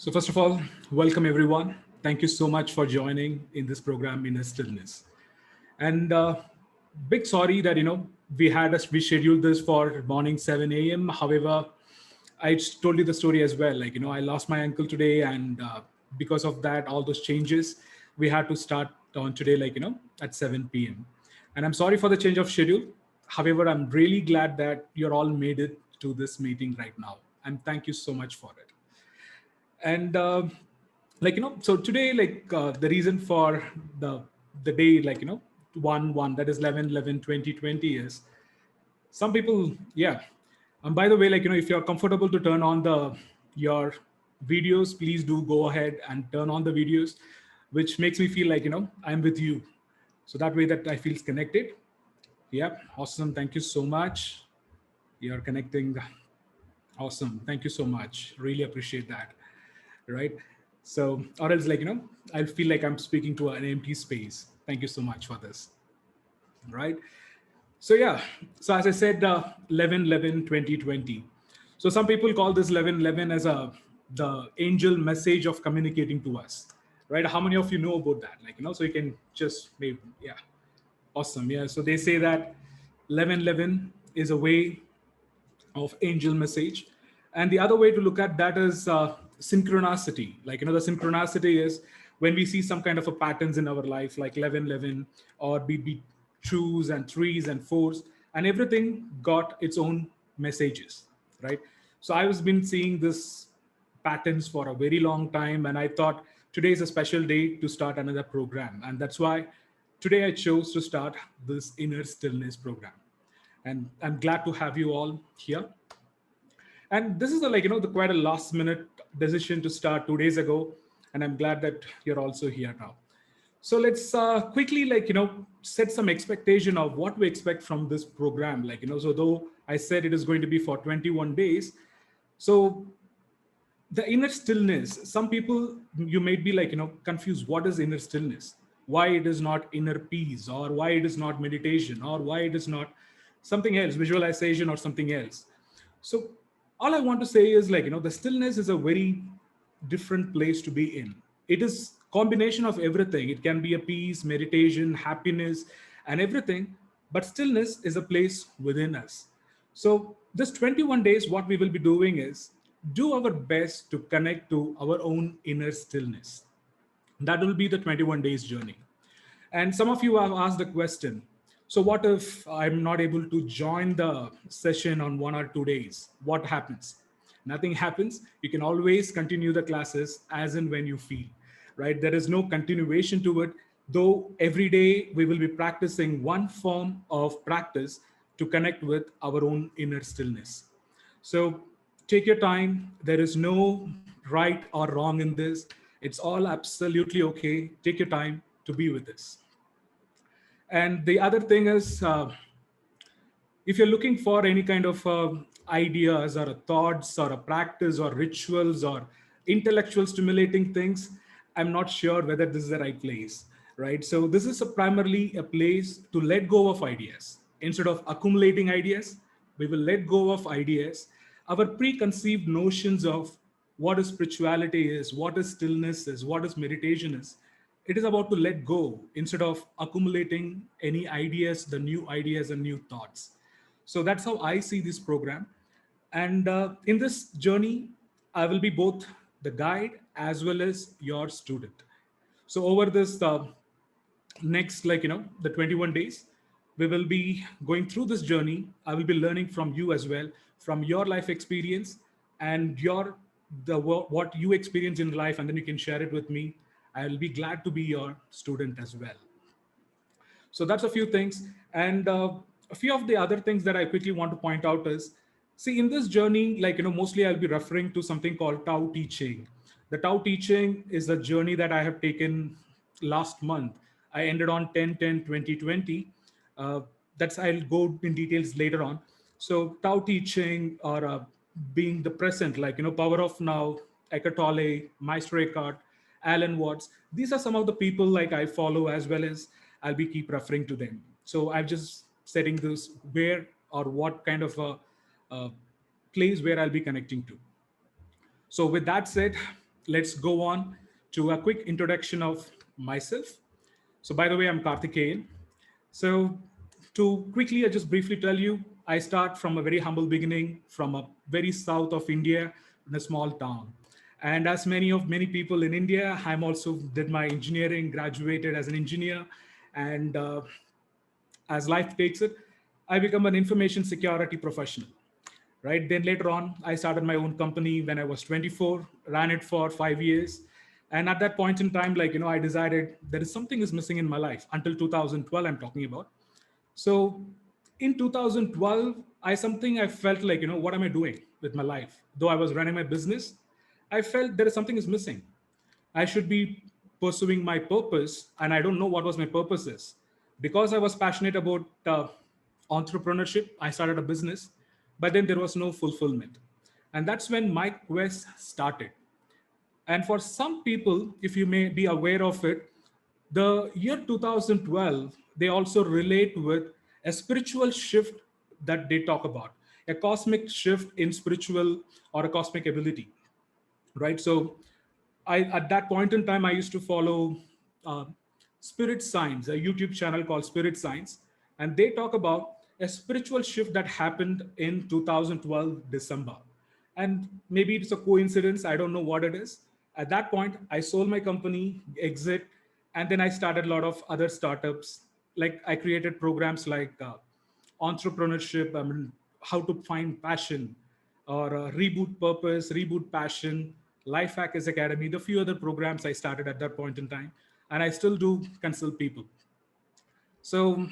So first of all, welcome everyone. Thank you so much for joining in this program, Inner Stillness. And big sorry that we scheduled this for morning 7 a.m. However, told you the story as well. I lost my uncle today, and because of that, all those changes, we had to start on today, at 7 p.m. And I'm sorry for the change of schedule. However, I'm really glad that you're all made it to this meeting right now, and thank you so much for it. And so today, the reason for the day, 1 1, that is 11 11 2020, is some people, yeah. And by the way, if you're comfortable to turn on the your videos, please do go ahead and turn on the videos, which makes me feel like I'm with you, so that way that I feel connected. Yeah, awesome, thank you so much. You're connecting. Awesome, thank you so much, really appreciate that. Right, so or else, I feel like I'm speaking to an empty space. Thank you so much for this. Right, so yeah, so as I said, 11 11 2020. So some people call this 11 11 as a the angel message of communicating to us. Right, how many of you know about that? So you can just maybe, yeah. Awesome, yeah. So they say that 11 11 is a way of angel message. And the other way to look at that is synchronicity. The synchronicity is when we see some kind of a patterns in our life, like 11 11, or be twos and threes and fours, and everything got its own messages, right? So I was been seeing this patterns for a very long time, and I thought today is a special day to start another program, and that's why today I chose to start this Inner Stillness program. And I'm glad to have you all here. And this is the quite a last minute decision to start 2 days ago, and I'm glad that you're also here now. So let's quickly set some expectation of what we expect from this program. So though I said it is going to be for 21 days, so the inner stillness, some people, you might be confused, what is inner stillness, why it is not inner peace, or why it is not meditation, or why it is not something else, visualization or something else. So all I want to say is, the stillness is a very different place to be in. It is combination of everything. It can be a peace, meditation, happiness, and everything, but stillness is a place within us. So this 21 days, what we will be doing is do our best to connect to our own inner stillness. That will be the 21 days journey. And some of you have asked the question, so what if I'm not able to join the session on 1 or 2 days? What happens? Nothing happens. You can always continue the classes as and when you feel, right? There is no continuation to it, though every day we will be practicing one form of practice to connect with our own inner stillness. So take your time. There is no right or wrong in this. It's all absolutely okay. Take your time to be with this. And the other thing is, if you're looking for any kind of ideas or thoughts or a practice or rituals or intellectual stimulating things, I'm not sure whether this is the right place, right? So this is primarily a place to let go of ideas. Instead of accumulating ideas, we will let go of ideas. Our preconceived notions of what is spirituality is, what is stillness is, what is meditation is, it is about to let go instead of accumulating any ideas, the new ideas and new thoughts. So that's how I see this program. And in this journey, I will be both the guide as well as your student. So over this next, the 21 days, we will be going through this journey. I will be learning from you as well, from your life experience and what you experience in life, and then you can share it with me. I'll be glad to be your student as well. So that's a few things. And a few of the other things that I quickly want to point out is, see, in this journey, mostly I'll be referring to something called Tao teaching. The Tao teaching is a journey that I have taken last month. I ended on 10/10/2020. Uh, that's, I'll go in details later on. So Tao teaching, or being the present, Power of Now, Eckhart Tolle, Meister Eckhart, Alan Watts. These are some of the people I follow, as well as I'll be keep referring to them. So I'm just setting this where or what kind of a place where I'll be connecting to. So with that said, let's go on to a quick introduction of myself. So, by the way, I'm Karthikeyan. So, to quickly, I just briefly tell you, I start from a very humble beginning, from a very south of India, in a small town. And as many people in India, I'm also did my engineering, graduated as an engineer, and as life takes it, I become an information security professional. Right then, later on, I started my own company when I was 24, ran it for 5 years, and at that point in time, I decided there is something is missing in my life. Until 2012, I'm talking about. So in 2012, I felt like, what am I doing with my life? Though I was running my business, I felt there is something is missing. I should be pursuing my purpose, and I don't know what was my purpose is. Because I was passionate about entrepreneurship, I started a business, but then there was no fulfillment. And that's when my quest started. And for some people, if you may be aware of it, the year 2012, they also relate with a spiritual shift that they talk about, a cosmic shift in spiritual or a cosmic ability, right? So, at that point in time, I used to follow uh, Spirit Science, a YouTube channel called Spirit Science, and they talk about a spiritual shift that happened in 2012 December. And maybe it's a coincidence, I don't know what it is. At that point, I sold my company, exit, and then I started a lot of other startups. Like I created programs like entrepreneurship, I mean, how to find passion, or reboot purpose, reboot passion, Life Hackers Academy, the few other programs I started at that point in time. And I still do consult people. So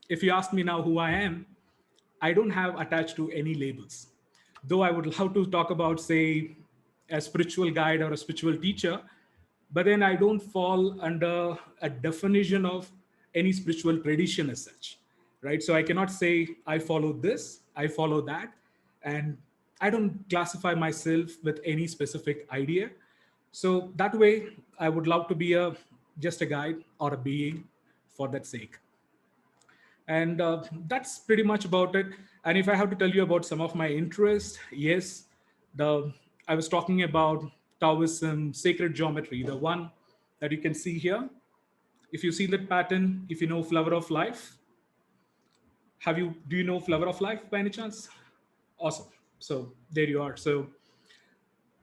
if you ask me now who I am, I don't have attached to any labels. Though I would love to talk about, say, a spiritual guide or a spiritual teacher, but then I don't fall under a definition of any spiritual tradition as such, right? So I cannot say I follow this, I follow that, and I don't classify myself with any specific idea. So that way, I would love to be a just a guide or a being for that sake. And that's pretty much about it. And if I have to tell you about some of my interests, yes, the I was talking about Taoism, sacred geometry, the one that you can see here. If you see that pattern, if you know flower of life, do you know flower of life by any chance? Awesome. So there you are. So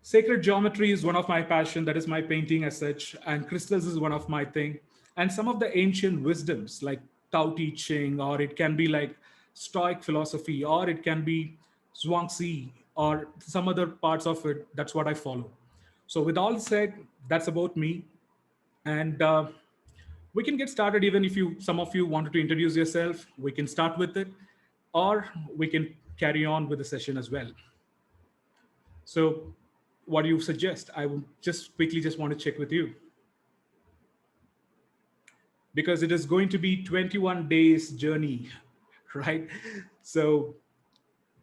sacred geometry is one of my passion, that is my painting as such, and crystals is one of my thing. And some of the ancient wisdoms like Tao Te Ching, or it can be like Stoic philosophy, or it can be Zhuangzi, or some other parts of it. That's what I follow. So with all said, that's about me. And we can get started. Even if you some of you wanted to introduce yourself, we can start with it, or we can carry on with the session as well. So, what do you suggest? I would just quickly just want to check with you, because it is going to be 21 days journey, right? So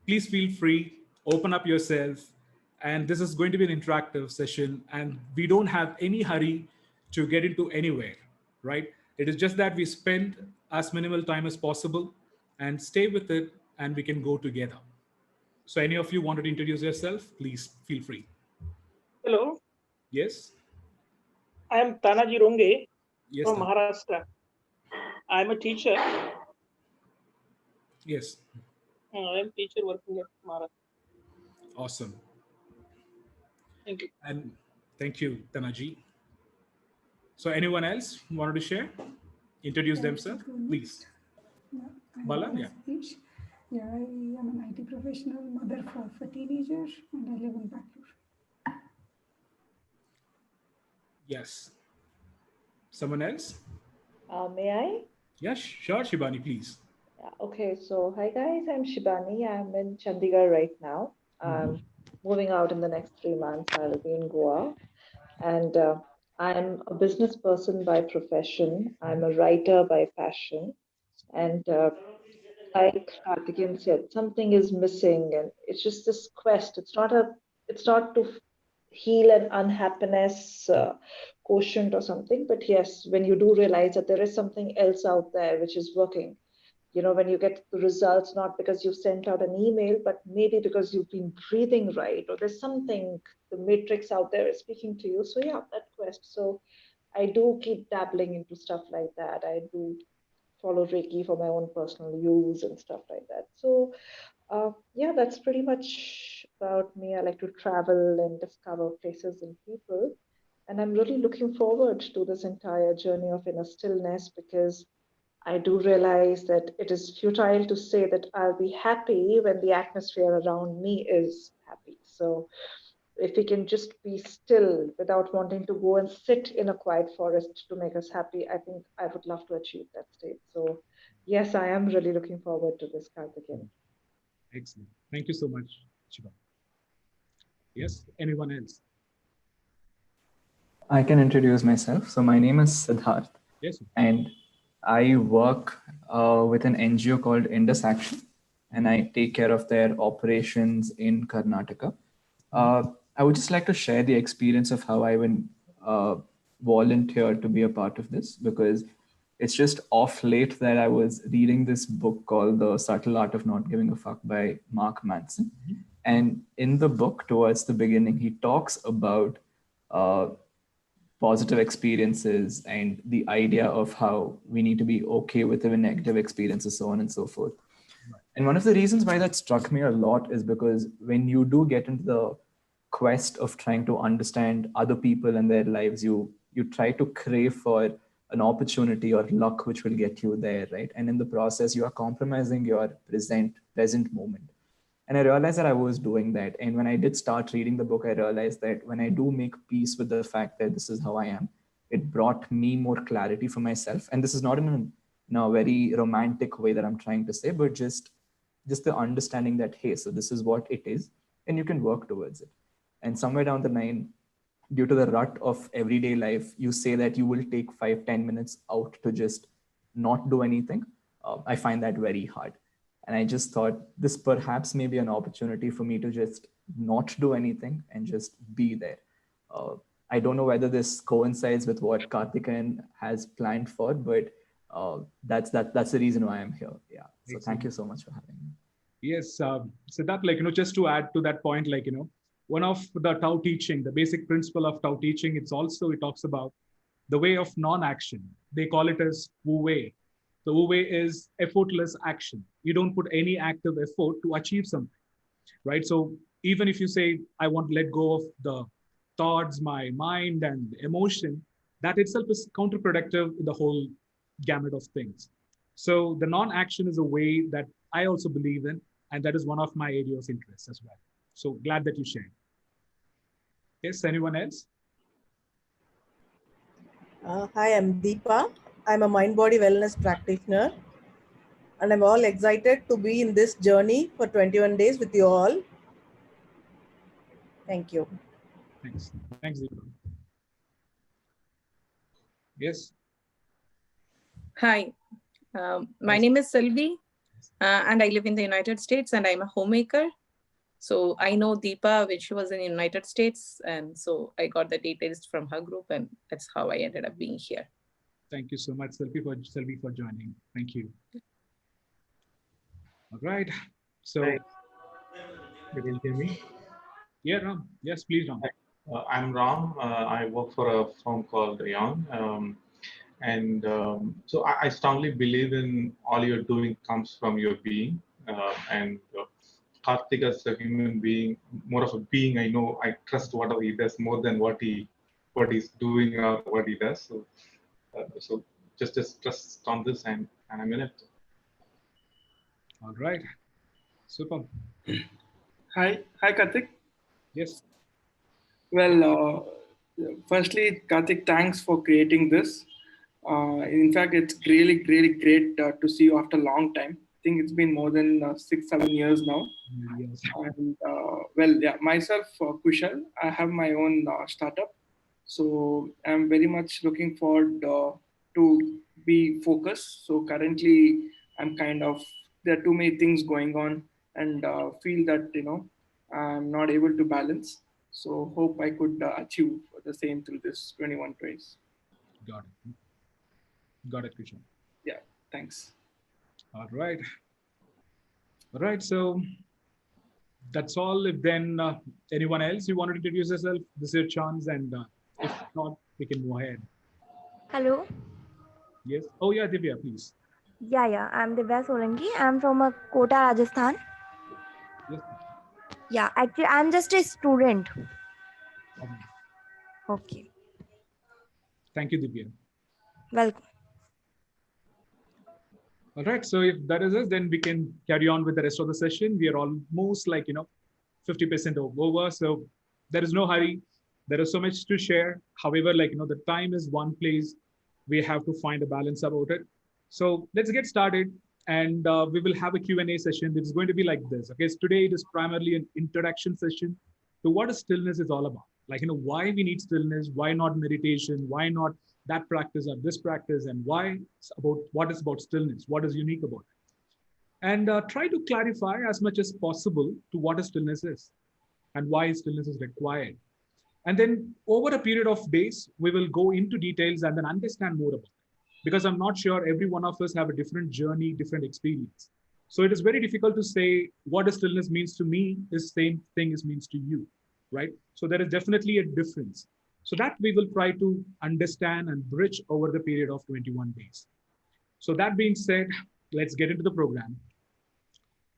please feel free, open up yourself, and this is going to be an interactive session, and we don't have any hurry to get into anywhere, right? It is just that we spend as minimal time as possible and stay with it, and we can go together. So, any of you wanted to introduce yourself, please feel free. Hello, Yes, I am Tanaji Ronge yes, from Tan. Maharashtra. I am a teacher. Yes, I am teacher working at Maharashtra. awesome. Thank you. And thank you, Tanaji. So, anyone else wanted to share? Introduce Yeah, I'll themselves, go please. next. Yeah, Bala, I'm yeah. Satish. Yeah, I am an IT professional, mother for a teenager, and I live in Bangalore. Yes. Someone else? May I? Yes, sure, Shibani, please. Yeah, okay, so hi guys, I'm Shibani. I'm in Chandigarh right now. I'm moving out in the next 3 months. I'll be in Goa. And I'm a business person by profession. I'm a writer by passion. And like Karthikeyan said, something is missing, and it's just this quest. It's not to heal an unhappiness quotient or something, but yes, when you do realize that there is something else out there which is working, when you get the results, not because you've sent out an email, but maybe because you've been breathing right, or there's something, the matrix out there is speaking to you. So yeah, that quest. So I do keep dabbling into stuff like that. I do follow Reiki for my own personal use and stuff like that. So yeah, that's pretty much about me. I like to travel and discover places and people. And I'm really looking forward to this entire journey of inner stillness, because I do realize that it is futile to say that I'll be happy when the atmosphere around me is happy. So if we can just be still without wanting to go and sit in a quiet forest to make us happy, I think I would love to achieve that state. So yes, I am really looking forward to this, Karthikeyan. Excellent. Thank you so much, Shiva. Yes, anyone else? I can introduce myself. So my name is Siddharth, Yes. and I work with an NGO called Indus Action, and I take care of their operations in Karnataka. I would just like to share the experience of how I went volunteer to be a part of this, because it's just off late that I was reading this book called The Subtle Art of Not Giving a Fuck by Mark Manson. And in the book, towards the beginning, he talks about positive experiences and the idea of how we need to be okay with even negative experiences, so on and so forth. And one of the reasons why that struck me a lot is because when you do get into the quest of trying to understand other people and their lives, you try to crave for an opportunity or luck which will get you there, right? And in the process, you are compromising your present moment. And I realized that I was doing that. And when I did start reading the book, I realized that when I do make peace with the fact that this is how I am, it brought me more clarity for myself. And this is not in a very romantic way that I'm trying to say, but just the understanding that, hey, so this is what it is, and you can work towards it. And somewhere down the line, due to the rut of everyday life, you say that you will take 5-10 minutes out to just not do anything. I find that very hard. And I just thought this perhaps may be an opportunity for me to just not do anything and just be there. Uh, I don't know whether this coincides with what Karthikeyan has planned for, but that's the reason why I'm here. Yeah. So thank you so much for having me. Yes, Siddharth, just to add to that point, one of the Tao teaching, the basic principle of Tao teaching, it talks about the way of non-action. They call it as Wu Wei. The Wu Wei is effortless action. You don't put any active effort to achieve something, right? So even if you say, I want to let go of the thoughts, my mind and emotion, that itself is counterproductive in the whole gamut of things. So the non-action is a way that I also believe in, and that is one of my areas of interest as well. So glad that you shared. Yes, anyone else? Hi, I'm Deepa. I'm a mind body wellness practitioner, and I'm all excited to be in this journey for 21 days with you all. Thank you. Thanks. Thanks, Deepa. Yes. Hi, my name is Sylvie, and I live in the United States, and I'm a homemaker. So I know Deepa when she was in the United States, and so I got the details from her group, and that's how I ended up being here. Thank you so much, Sylvie, for joining. Thank you. All right. So, Hi. You can hear me? Yeah, Ram. Yes, please, Ram. I'm Ram. I work for a firm called Yon. So I strongly believe in all you're doing comes from your being. Karthik as a human being, more of a being, I know I trust whatever he does more than what he's doing or what he does. So just trust on this, and I'm in it. All right. Super. Hi, Karthik. Yes. Well, firstly, Karthik, thanks for creating this. In fact, it's really, really great to see you after a long time. I think it's been more than 6-7 years now. Yes. And myself, Kushal, I have my own startup. So I'm very much looking forward to be focused. So currently, there are too many things going on, and feel that, I'm not able to balance. So hope I could achieve the same through this 21 days. Got it. Got it, Kushal. Yeah, thanks. All right. All right. So that's all. If then anyone else you want to introduce yourself, this is your chance. And if not, we can move ahead. Hello. Yes. Oh, yeah, Divya, please. Yeah. I'm Divya Solanki. I'm from Kota, Rajasthan. Yes. Yeah, actually, I'm just a student. Okay. Thank you, Divya. Welcome. All right. So if that is it, then we can carry on with the rest of the session. We are almost 50% over. So there is no hurry. There is so much to share. However, the time is one place. We have to find a balance about it. So let's get started. And we will have a Q&A session. It's going to be like this. Okay. So today it is primarily an introduction session to what stillness is all about. Why we need stillness, why not meditation, why not that practice or this practice, and why about what is about stillness, what is unique about it. And try to clarify as much as possible to what a stillness is and why stillness is required. And then over a period of days, we will go into details and then understand more about it. Because I'm not sure every one of us have a different journey, different experience. So it is very difficult to say what a stillness means to me is same thing as means to you, right? So there is definitely a difference. So that we will try to understand and bridge over the period of 21 days. So that being said, let's get into the program.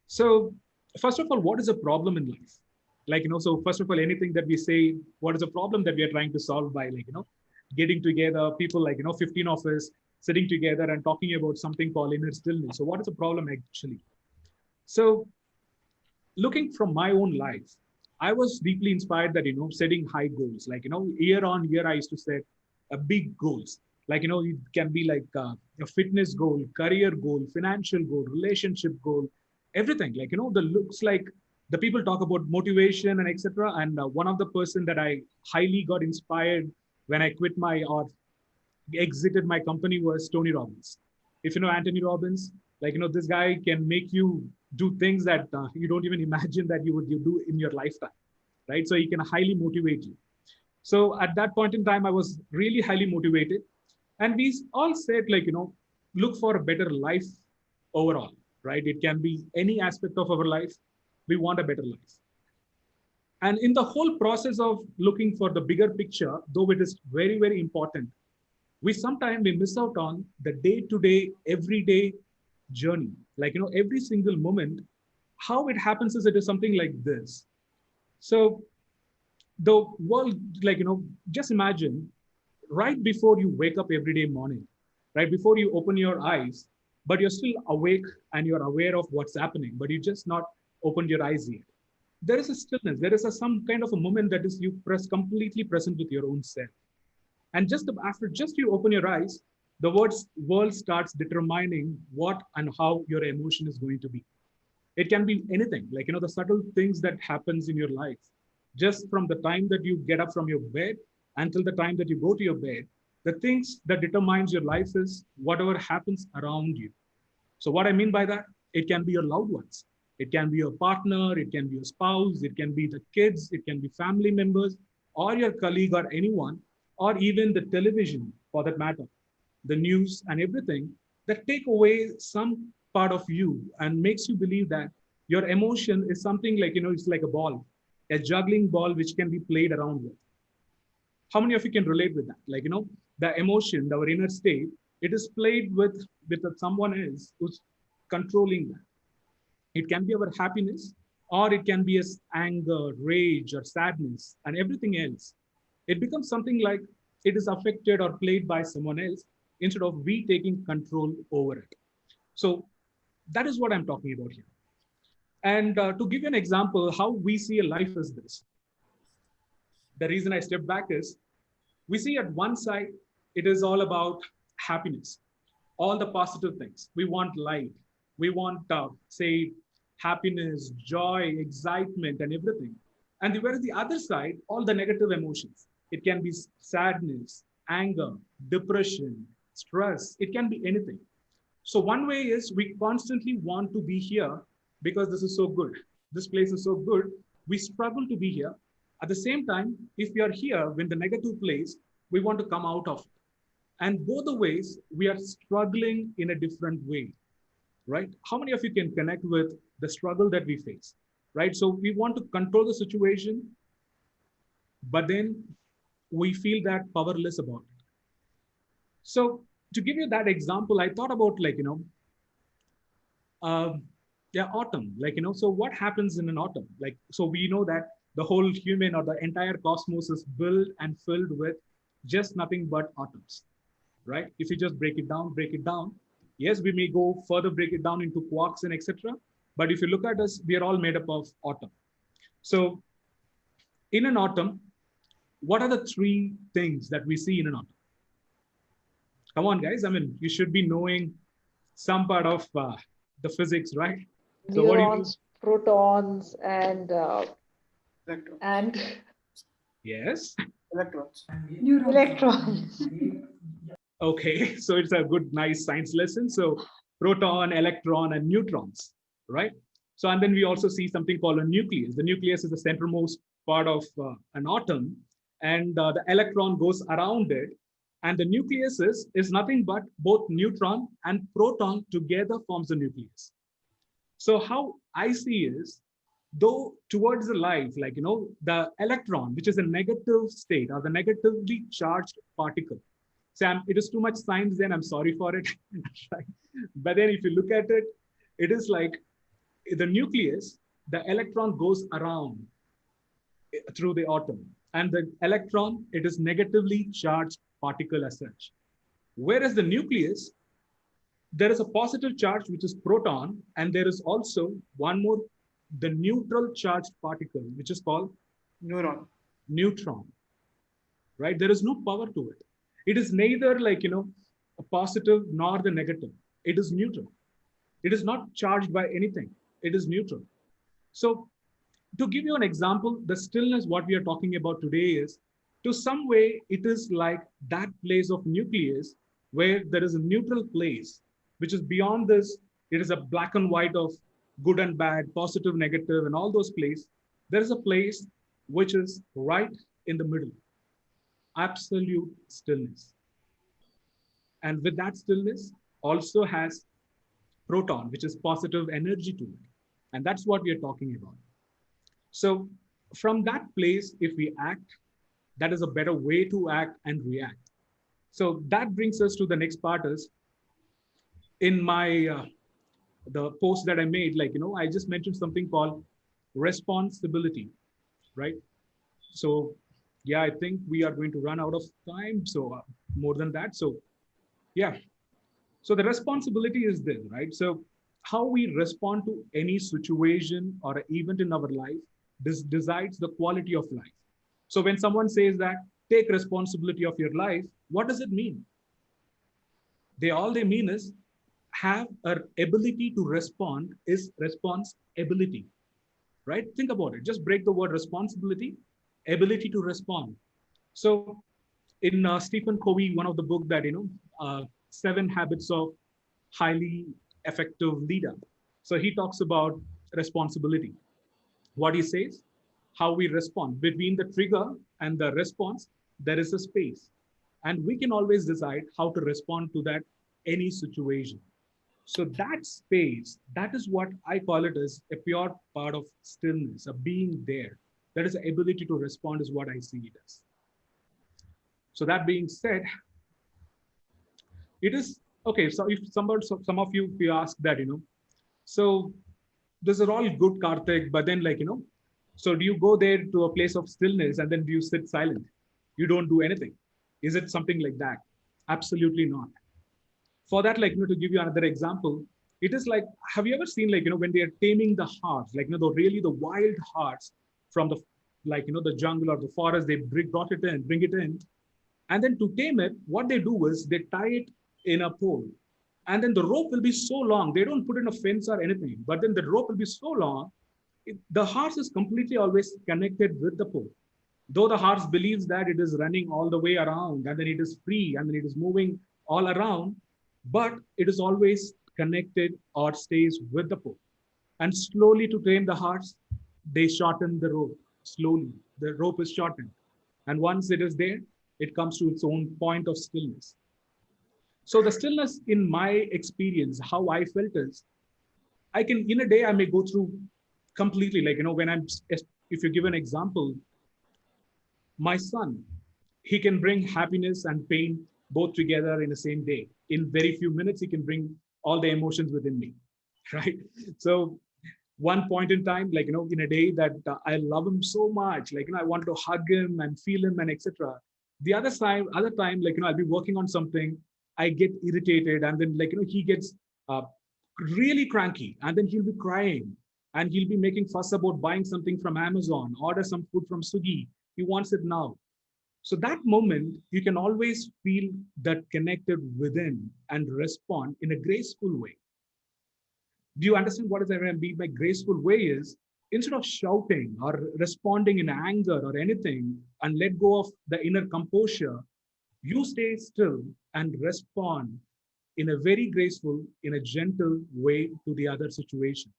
So first of all, what is a problem in life? So first of all, anything that we say, what is a problem that we are trying to solve by getting together, people 15 of us sitting together and talking about something called inner stillness. So what is the problem actually? So looking from my own life, I was deeply inspired that, setting high goals, year on year, I used to set big goals. It can be a fitness goal, career goal, financial goal, relationship goal, everything. The looks like the people talk about motivation and etc. And one of the person that I highly got inspired when I quit my or exited my company was Tony Robbins. If you know Anthony Robbins, this guy can make you do things that you don't even imagine that you do in your lifetime, right? So he can highly motivate you. So at that point in time, I was really highly motivated, and we all said look for a better life overall, right? It can be any aspect of our life. We want a better life. And in the whole process of looking for the bigger picture, though it is very, very important, we sometimes we miss out on the day-to-day, everyday journey. Every single moment, how it happens is it is something like this. So the world, just imagine right before you wake up every day morning, right before you open your eyes, but you're still awake and you're aware of what's happening, but you just not opened your eyes yet. There is a stillness. There is some kind of a moment that is you completely present with your own self. And just after just you open your eyes, the world starts determining what and how your emotion is going to be. It can be anything, the subtle things that happens in your life. Just from the time that you get up from your bed until the time that you go to your bed, the things that determines your life is whatever happens around you. So what I mean by that, it can be your loved ones. It can be your partner, it can be your spouse, it can be the kids, it can be family members, or your colleague or anyone, or even the television for that matter, the news and everything that take away some part of you and makes you believe that your emotion is something it's like a ball, a juggling ball which can be played around with. How many of you can relate with that? The emotion, our inner state, it is played with someone else who's controlling that. It can be our happiness, or it can be as anger, rage, or sadness, and everything else. It becomes something like it is affected or played by someone else instead of we taking control over it. So that is what I'm talking about here. And to give you an example, how we see a life is this. The reason I step back is we see at one side, it is all about happiness, all the positive things. We want light. We want, say, happiness, joy, excitement, and everything. And whereas the other side, all the negative emotions. It can be sadness, anger, depression, stress. It can be anything. So one way is we constantly want to be here because this is so good. This place is so good. We struggle to be here. At the same time, if we are here when the negative place, we want to come out of it. And both the ways, we are struggling in a different way. right? How many of you can connect with the struggle that we face, right? So we want to control the situation, but then we feel that powerless about it. So to give you that example, I thought about um, yeah, autumn, so what happens in an autumn? So we know that the whole human or the entire cosmos is built and filled with just nothing but atoms, right? If you just break it down, yes, we may go further, break it down into quarks and etc. But if you look at us, we are all made up of atom. So in an atom, what are the three things that we see in an atom? Come on, guys. I mean, you should be knowing some part of the physics, right? So what do you do? Neurons, protons, and Electrons. Yes. Electrons. Electrons. Okay, so it's a good, nice science lesson. So proton, electron, and neutrons, right? So, and then we also see something called a nucleus. The nucleus is the centermost part of an atom, and the electron goes around it. And the nucleus is nothing but both neutron and proton together forms the nucleus. So how I see is, though towards the life, the electron, which is a negative state or the negatively charged particle. Sam, it is too much science then, I'm sorry for it. But then if you look at it, it is like the nucleus, the electron goes around through the atom. And the electron, it is negatively charged particle as such. Whereas the nucleus, there is a positive charge, which is proton, and there is also one more, the neutral charged particle, which is called neutron, right? There is no power to it. It is neither a positive nor the negative. It is neutral. It is not charged by anything. It is neutral. So to give you an example, the stillness, what we are talking about today is, to some way, it is like that place of nucleus where there is a neutral place, which is beyond this. It is a black and white of good and bad, positive, negative, and all those places. There is a place which is right in the middle, absolute stillness. And with that stillness also has proton, which is positive energy to it. And that's what we are talking about. So from that place, if we act, that is a better way to act and react. So that brings us to the next part is, in my the post that I made, I just mentioned something called responsibility, right? So yeah, I think we are going to run out of time. So more than that. So yeah. So the responsibility is this, right? So how we respond to any situation or event in our life, this decides the quality of life. So when someone says that, take responsibility of your life, what does it mean? All they mean is have an ability to respond is responsibility, right? Think about it. Just break the word responsibility, ability to respond. So in Stephen Covey, one of the book that, 7 Habits of Highly Effective Leader. So he talks about responsibility. What he says, how we respond between the trigger and the response, there is a space. And we can always decide how to respond to that any situation. So that space, that is what I call it as a pure part of stillness, a being there. That is the ability to respond is what I see it as. So that being said, it is, okay, so if some of you, if you ask that, so these are all good, Karthik, but then so do you go there to a place of stillness and then do you sit silent? You don't do anything. Is it something like that? Absolutely not. For that, to give you another example, it is like, have you ever seen when they are taming the hearts, the wild hearts from the, the jungle or the forest, they bring it in. And then to tame it, what they do is they tie it in a pole. And then the rope will be so long, they don't put in a fence or anything, but then the rope will be so long, the horse is completely always connected with the pole. Though the horse believes that it is running all the way around and then it is free and then it is moving all around, but it is always connected or stays with the pole. And slowly to tame the horse, they shorten the rope. Slowly, the rope is shortened. And once it is there, it comes to its own point of stillness. So the stillness, in my experience, how I felt is, I can, in a day, I may go through completely, like, when if you give an example, my son, he can bring happiness and pain both together in the same day. In very few minutes, he can bring all the emotions within me, right? So one point in time, like, in a day that I love him so much, like, I want to hug him and feel him and etc. The other time, like, I'll be working on something, I get irritated, and then, like, he gets uh, really cranky, and then he'll be crying, and he'll be making fuss about buying something from Amazon, order some food from Swiggy. He wants it now. So that moment, you can always feel that connected within and respond in a graceful way. Do you understand what is I mean by graceful way is, instead of shouting or responding in anger or anything and let go of the inner composure, you stay still and respond in a very graceful, in a gentle way to the other situation.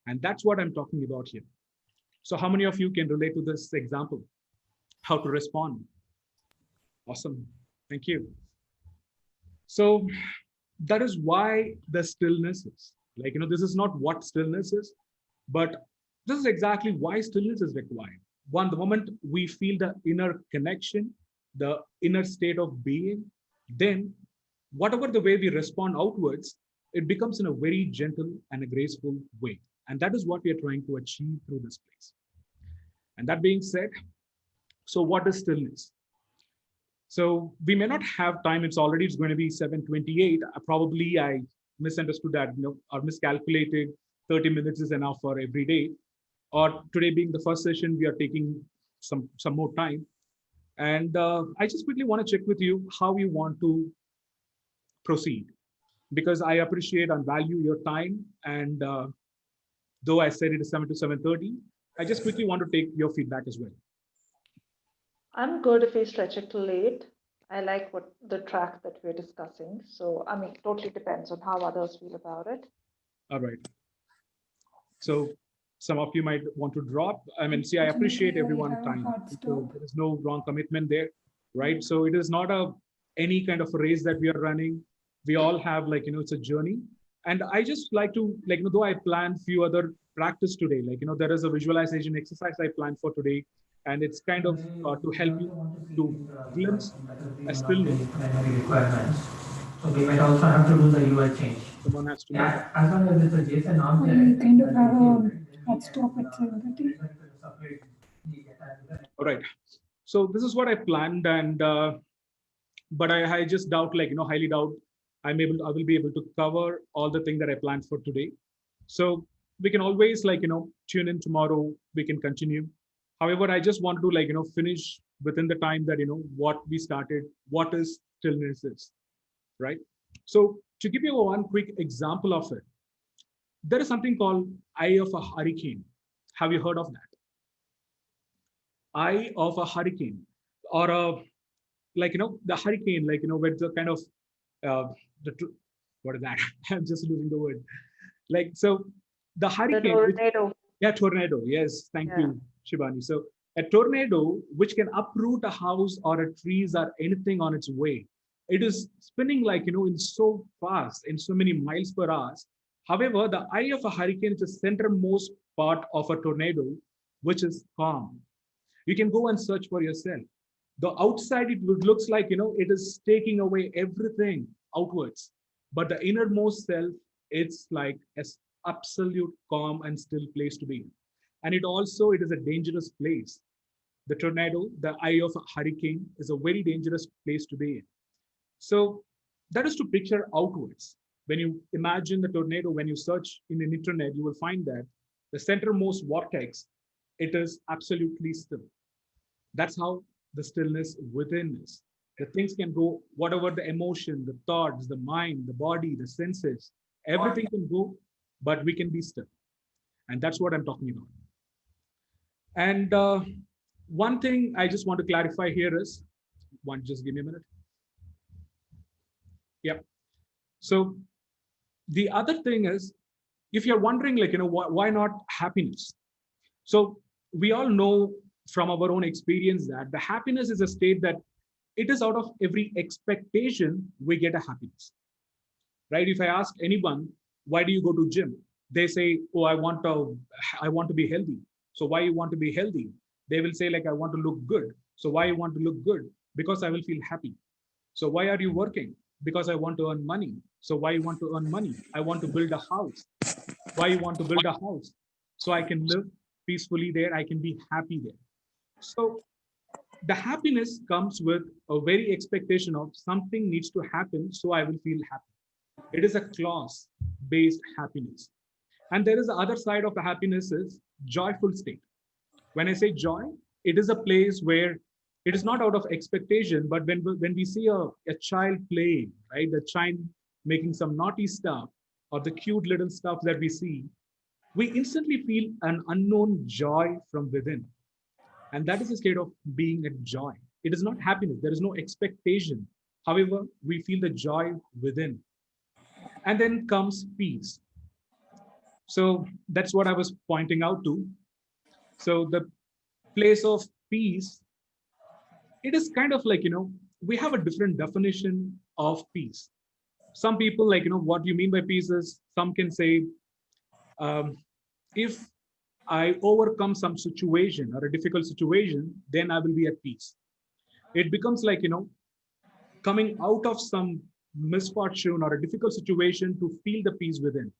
And that's what I'm talking about here. So how many of you can relate to this example? How to respond? Awesome. Thank you. So that is why the stillness is. Like, this is not what stillness is, but this is exactly why stillness is required. One, the moment we feel the inner connection, the inner state of being, then whatever the way we respond outwards, it becomes in a very gentle and a graceful way. And that is what we are trying to achieve through this place. And that being said, so what is stillness? So we may not have time. It's going to be 7:28. Probably I misunderstood that, or miscalculated. 30 minutes is enough for every day. Or today being the first session, we are taking some more time. And I just quickly want to check with you how you want to proceed, because I appreciate and value your time. And though I said it is 7 to 7:30, I just quickly want to take your feedback as well. I'm good if we stretch it till late. I like what the track that we're discussing. So, I mean, totally depends on how others feel about it. All right. So some of you might want to drop. I mean, see, I appreciate everyone's time. So there is no wrong commitment there, right? So it is not any kind of a race that we are running. We all have, like, it's a journey. And I just like to, like, though I planned few other practice today, like, there is a visualization exercise I planned for today. And it's kind of to help you to glimpse a stillness. Requirements. So we might also have to do the UI change. Someone has to make Yeah, as long as it's a JSON object. We kind of have a hot stop at 7:30. All right. So this is what I planned, and but I just doubt, like, highly doubt I will be able to cover all the things that I planned for today. So we can always, like, tune in tomorrow. We can continue. However, I just want to, like, finish within the time that, what we started, what is stillness is, right? So to give you one quick example of it, there is something called eye of a hurricane. Have you heard of that? Eye of a hurricane, or like, the hurricane, like, with the kind of what is that? I'm just losing the word. Like, so the hurricane. The tornado. Yeah, tornado. Yes, thank you, Shivani. So a tornado, which can uproot a house or a trees or anything on its way, it is spinning, like, in so fast, in so many miles per hour. However, the eye of a hurricane is the centermost part of a tornado, which is calm. You can go and search for yourself. The outside, it looks like, it is taking away everything outwards. But the innermost self, it's like an absolute calm and still place to be. And it is a dangerous place. The tornado, the eye of a hurricane, is a very dangerous place to be in. So that is to picture outwards. When you imagine the tornado, when you search in the internet, you will find that the centermost vortex, it is absolutely still. That's how the stillness within is. The things can go, whatever the emotion, the thoughts, the mind, the body, the senses, everything can go, but we can be still. And that's what I'm talking about. And one thing I just want to clarify here is, just give me a minute. Yeah. So the other thing is, if you're wondering, like, why not happiness? So we all know from our own experience that the happiness is a state that it is out of every expectation we get a happiness, right? If I ask anyone, why do you go to gym? They say, oh, I want to be healthy. So why you want to be healthy? They will say like, I want to look good. So why you want to look good? Because I will feel happy. So why are you working? Because I want to earn money. So why you want to earn money? I want to build a house. Why you want to build a house? So I can live peacefully there. I can be happy there. So the happiness comes with a very expectation of something needs to happen so I will feel happy. It is a clause based happiness. And there is the other side of the happiness is joyful state. When I say joy, it is a place where it is not out of expectation, but when we see a child playing, right, the child making some naughty stuff or the cute little stuff that we see, we instantly feel an unknown joy from within. And that is a state of being at joy. It is not happiness. There is no expectation. However, we feel the joy within. And then comes peace. So that's what I was pointing out to. So the place of peace, it is kind of like, we have a different definition of peace. Some people like, what you mean by peace is some can say, if I overcome some situation or a difficult situation, then I will be at peace. It becomes like, coming out of some misfortune or a difficult situation to feel the peace within.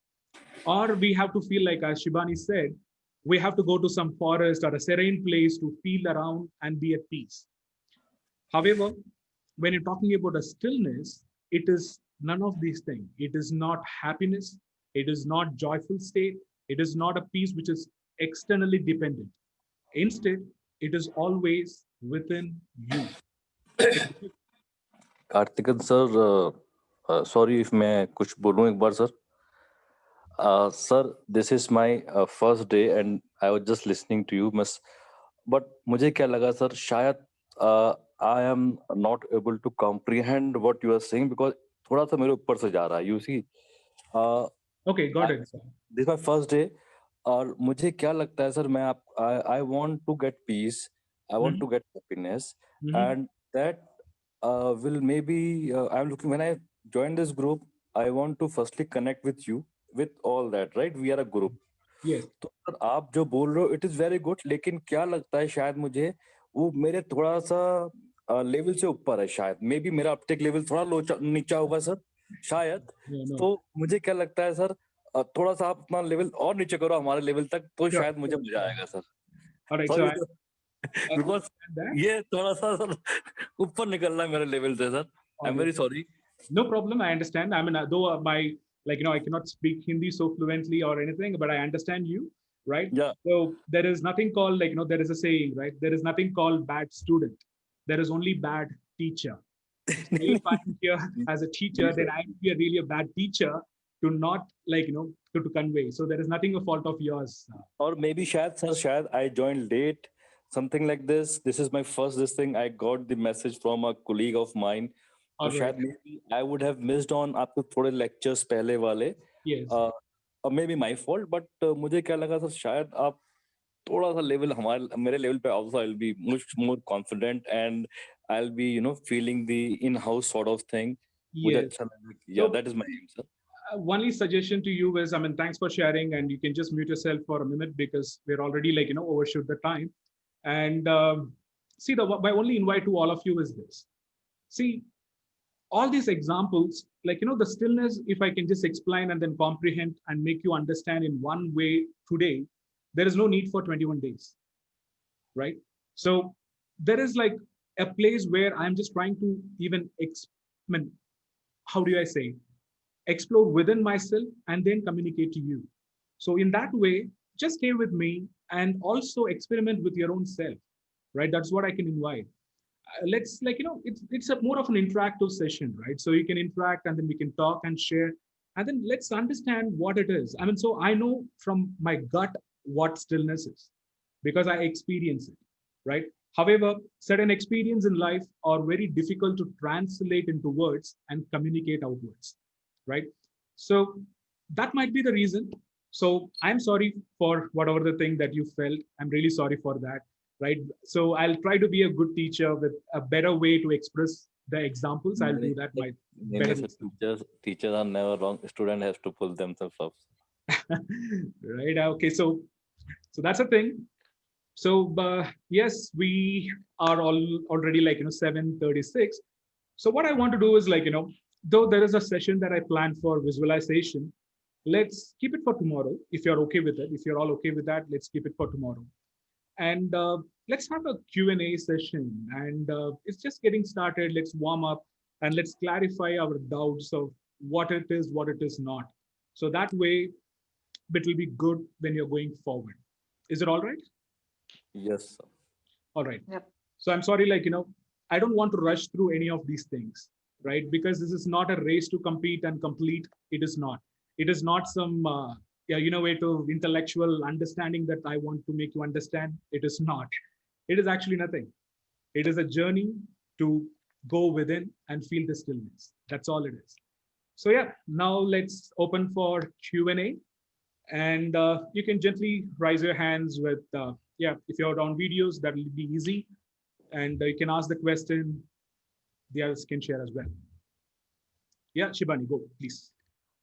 Or we have to feel like, as Shibani said, we have to go to some forest or a serene place to feel around and be at peace. However, when you're talking about a stillness, it is none of these things. It is not happiness. It is not joyful state. It is not a peace which is externally dependent. Instead, it is always within you. Karthikan sir sorry if मैं कुछ बोलूं एक बार sir sir this is my first day and I was just listening to you बस but मुझे क्या लगा sir शायद I am not able to comprehend what you are saying because थोड़ा सा मेरे ऊपर से जा रहा है you see okay got it this my first day और मुझे क्या लगता है सर मैं आप आई want to get peace I want to get happiness and that will maybe I'm looking when I join this group I want to firstly connect with you with all that right we are a group yes तो sir आप जो बोल रहे हो it is very good लेकिन क्या लगता है शायद मुझे वो मेरे थोड़ा सा लेवल से ऊपर है शायद मे बी मेरा अपटेक लेवल थोड़ा नीचा होगा सर शायद तो मुझे क्या लगता है सर थोड़ा सा आप अपना लेवल और नीचे करो हमारे लेवल तक तो शायद मुझे मजा आएगा सर बिकॉज ये थोड़ा सा सर ऊपर निकल रहा है मेरे लेवल से sir I am very sorry no problem I understand I mean though my like I cannot speak Hindi so fluently or anything but I understand you right yeah so there is nothing called like there is a saying right there is nothing called bad student there is only bad teacher so if I'm here as a teacher then I would be really a bad teacher to not like to convey so there is nothing a fault of yours or maybe शायद sir शायद I joined late something like this is my first this thing I got the message from a colleague of mine तो शायद maybe I would have missed on आपको थोड़े lectures पहले वाले maybe my fault but मुझे क्या लगा sir शायद आप थोड़ा सा लेवल हमारे मेरे लेवल पे also I'll be much more confident and I'll be feeling the in-house sort of thing मुझे अच्छा लगा yeah that is my aim sir only suggestion to you is, I mean, thanks for sharing, and you can just mute yourself for a minute because we're already like overshoot the time. And see, my only invite to all of you is this: see, all these examples, like the stillness. If I can just explain and then comprehend and make you understand in one way today, there is no need for 21 days, right? So there is like a place where I'm just trying to even I mean, how do I say? Explore within myself and then communicate to you. So in that way, just stay with me and also experiment with your own self, right? That's what I can invite. Let's like, it's a more of an interactive session, right? So you can interact and then we can talk and share and then let's understand what it is. I mean, so I know from my gut what stillness is because I experience it, right? However, certain experience in life are very difficult to translate into words and communicate outwards, right? So that might be the reason. So I'm sorry for whatever the thing that you felt. I'm really sorry for that, right? So I'll try to be a good teacher with a better way to express the examples. I'll do that. My teachers are never wrong. Student has to pull themselves up. Right. Okay. So that's the thing. So yes, we are all already like 7:36. So what I want to do is like though there is a session that I planned for visualization, let's keep it for tomorrow if you're okay with it. If you're all okay with that, let's keep it for tomorrow. And let's have a Q&A session. And it's just getting started. Let's warm up and let's clarify our doubts of what it is not. So that way it will be good when you're going forward. Is it all right? Yes, sir. All right. Yep. So I'm sorry, like, I don't want to rush through any of these things, right? Because this is not a race to compete and complete. It is not. It is not some, way to intellectual understanding that I want to make you understand. It is not. It is actually nothing. It is a journey to go within and feel the stillness. That's all it is. So yeah, now let's open for Q&A. And you can gently raise your hands with, if you're on videos, that will be easy. And you can ask the question, the others can share as well. Yeah, Shibani, go, please.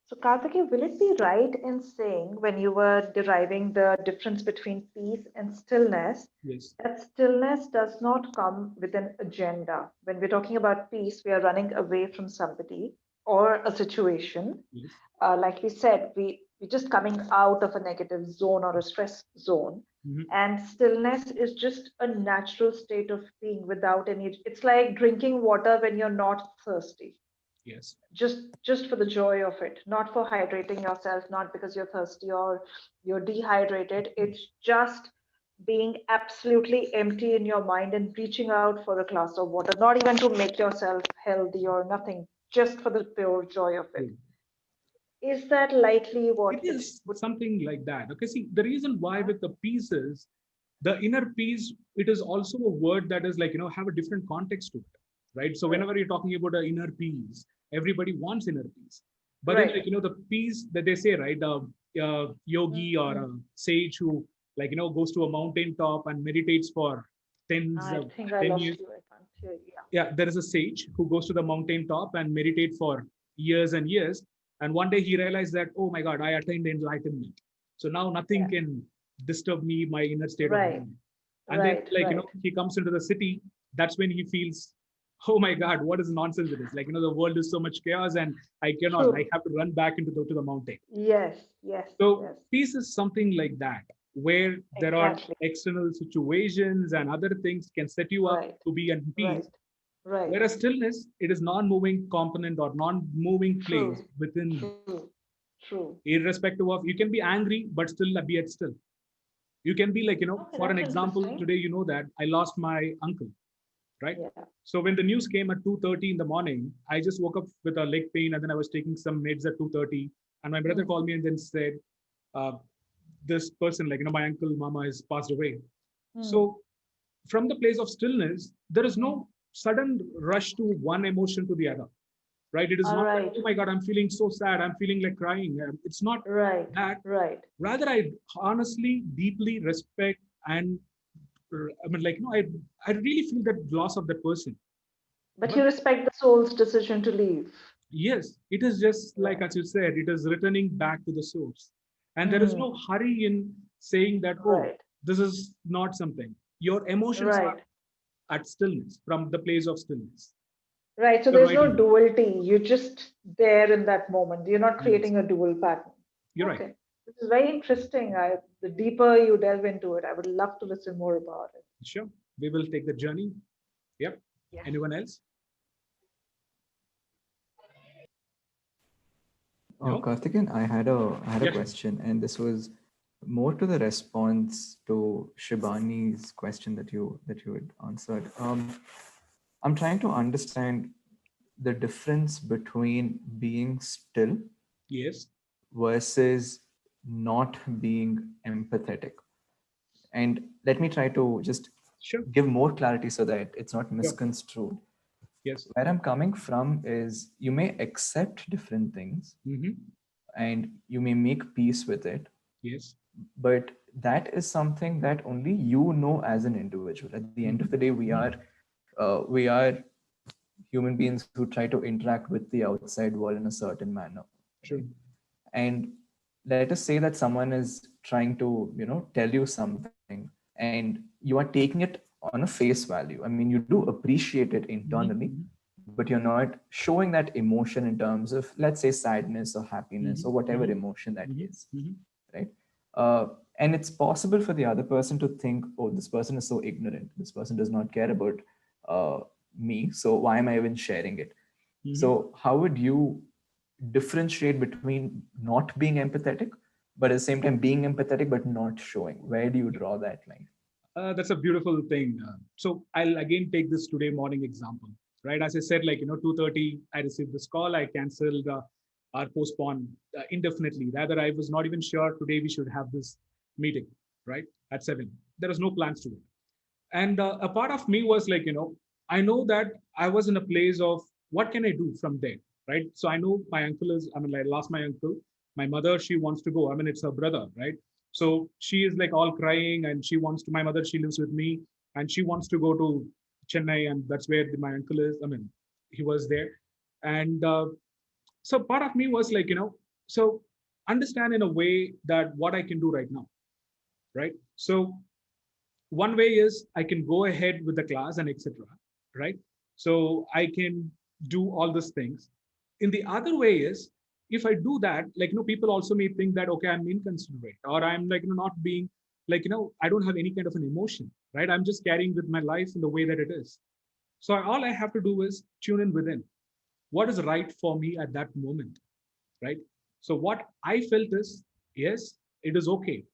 So, Karthikeya, will it be right in saying when you were deriving the difference between peace and stillness, Yes. that stillness does not come with an agenda? When we're talking about peace, we are running away from somebody or a situation. Yes. Like we said, we're just coming out of a negative zone or a stress zone. Mhm. And stillness is just a natural state of being without any, it's like drinking water when you're not thirsty, Yes. just for the joy of it, not for hydrating yourself, not because you're thirsty or you're dehydrated. It's just being absolutely empty in your mind and reaching out for a glass of water, not even to make yourself healthy or nothing, just for the pure joy of it. Good. Is that likely what It is something like that. Okay, see, the reason why with the pieces, the inner peace, it is also a word that is like, have a different context to it, right? So whenever you're talking about an inner peace, everybody wants inner peace. But then, Right. like, the peace that they say, right? Yogi or a sage who, like, goes to a mountain top and meditates for tens I of think I 10 lost years. you. I can't hear you. Yeah. Yeah, there is a sage who goes to the mountain top and meditate for years and years. And one day he realized that, oh my God, I attained enlightenment. So now nothing can disturb me, my inner state of Right. mind. And then, Right. like, Right. he comes into the city. That's when he feels, oh my God, what is nonsense it is? Like, the world is so much chaos and I cannot, True. I have to run back to the mountain. Yes. Yes. So Yes. peace is something like that, where there are Exactly. external situations and other things can set you up Right. to be in peace. Right. Right. Whereas stillness, it is non-moving component or non-moving place True. within you. True. True. Irrespective of, you can be angry, but still be at still. You can be like, Okay, for an that's example, interesting. today, that I lost my uncle, right? Yeah. So when the news came at 2:30 in the morning, I just woke up with a leg pain and then I was taking some meds at 2:30. And my brother called me and then said, uh, this person, like, my uncle, mama has passed away. So from the place of stillness, there is no sudden rush to one emotion to the other, right? It is All not right. like, oh my God, I'm feeling so sad. I'm feeling like crying. It's not Right. that. Right. Rather, I honestly, deeply respect and I mean, like, I really feel that loss of that person. But you respect the soul's decision to leave. Yes, it is just like, as you said, it is returning back to the source. And there is no hurry in saying that, oh, Right. this is not something. Your emotions are Right. at stillness, from the place of stillness. Right. So You're there's right no in that. duality. You're just there in that moment. You're not Yes, creating a dual pattern. you're right. Okay. This is very interesting. The deeper you delve into it, I would love to listen more about it. Sure. We will take the journey. Yep. Yes. Anyone else? Oh, No? Karthikeyan, I had a Yeah. question, and this was more to the response to Shibani's question that you had answered. I'm trying to understand the difference between being still Yes. versus not being empathetic. And let me try to just Sure. give more clarity so that it's not Sure. misconstrued. Yes. Where I'm coming from is you may accept different things Mm-hmm. and you may make peace with it, Yes. but that is something that only you know as an individual. At the end of the day, we are human beings who try to interact with the outside world in a certain manner. True. And let us say that someone is trying to, tell you something and you are taking it on a face value. I mean, you do appreciate it internally, but you're not showing that emotion in terms of, let's say, sadness or happiness or whatever emotion that is, right? And it's possible for the other person to think, oh, this person is so ignorant. This person does not care about me. So why am I even sharing it? So how would you differentiate between not being empathetic, but at the same time being empathetic, but not showing? Where do you draw that line? That's a beautiful thing. So I'll again take this today morning example, right? As I said, 2:30, I received this call. I canceled or postponed indefinitely. Rather, I was not even sure today we should have this meeting, right? At 7. There was no plans to it. And a part of me was I know that I was in a place of what can I do from there, right? So I know my uncle is, I lost my uncle. My mother, she wants to go. It's her brother, right? So she is all crying and she wants to, my mother, she lives with me and she wants to go to Chennai, and that's where my uncle is. He was there. And so part of me was so understand in a way that what I can do right now, right? So one way is I can go ahead with the class and etc, right? So I can do all these things. In the other way is, if I do that, people also may think that, okay, I'm inconsiderate, or I'm not being I don't have any kind of an emotion, right? I'm just carrying with my life in the way that it is. So all I have to do is tune in within what is right for me at that moment, right? So what I felt is, yes, it is okay.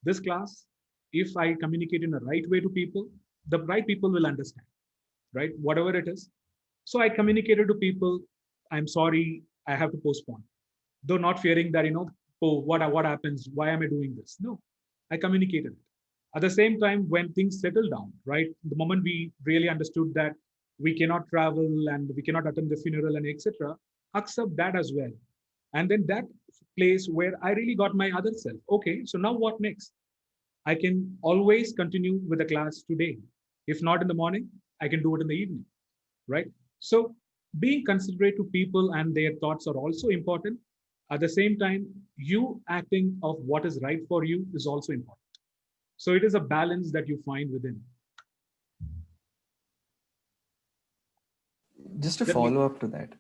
This class, if I communicate in the right way to people, the right people will understand, right? Whatever it is. So I communicated to people, I'm sorry, I have to postpone. Though not fearing that, oh, what happens? Why am I doing this? No, I communicated it. At the same time, when things settle down, right? The moment we really understood that we cannot travel and we cannot attend the funeral and etc., accept that as well. And then that place where I really got my other self. Okay, so now what next? I can always continue with the class today. If not in the morning, I can do it in the evening, right? So being considerate to people and their thoughts are also important. At the same time, you acting of what is right for you is also important. So it is a balance that you find within. Just to follow up to that.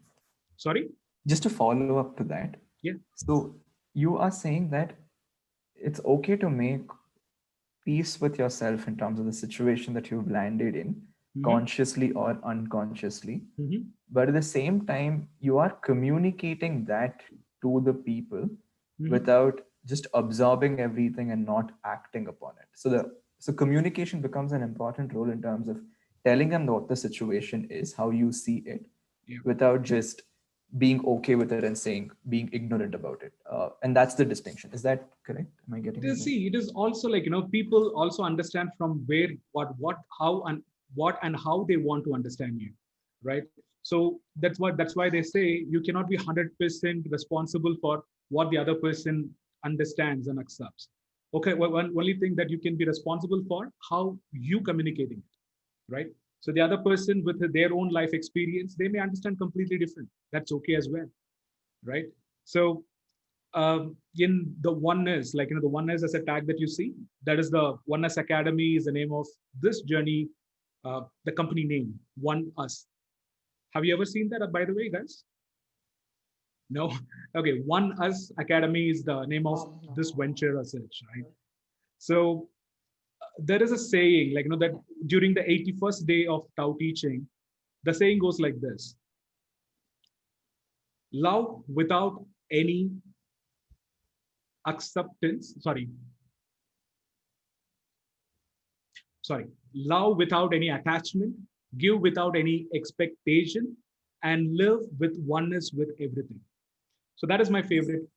Sorry? Just to follow up to that. Yeah. So you are saying that it's okay to make peace with yourself in terms of the situation that you've landed in, consciously or unconsciously. But at the same time, you are communicating that to the people without just absorbing everything and not acting upon it. So communication becomes an important role in terms of telling them what the situation is, how you see it, without just being okay with it and being ignorant about it. And that's the distinction. Is that correct? Am I getting it? See, it is also people also understand from where, how and how they want to understand you, right? So that's why they say you cannot be 100% responsible for what the other person understands and accepts. Okay, well, one only thing that you can be responsible for, how you communicating it, right? So the other person with their own life experience, they may understand completely different. That's okay as well, right? So in the oneness, the oneness as a tag that you see, that is the Oneness Academy is the name of this journey, the company name, One Us. Have you ever seen that, by the way, guys? No? Okay, One Us Academy is the name of this venture as such, right? So there is a saying, that during the 81st day of Tao teaching, the saying goes like this: love without any acceptance, love without any attachment, give without any expectation, and live with oneness with everything. So that is my favorite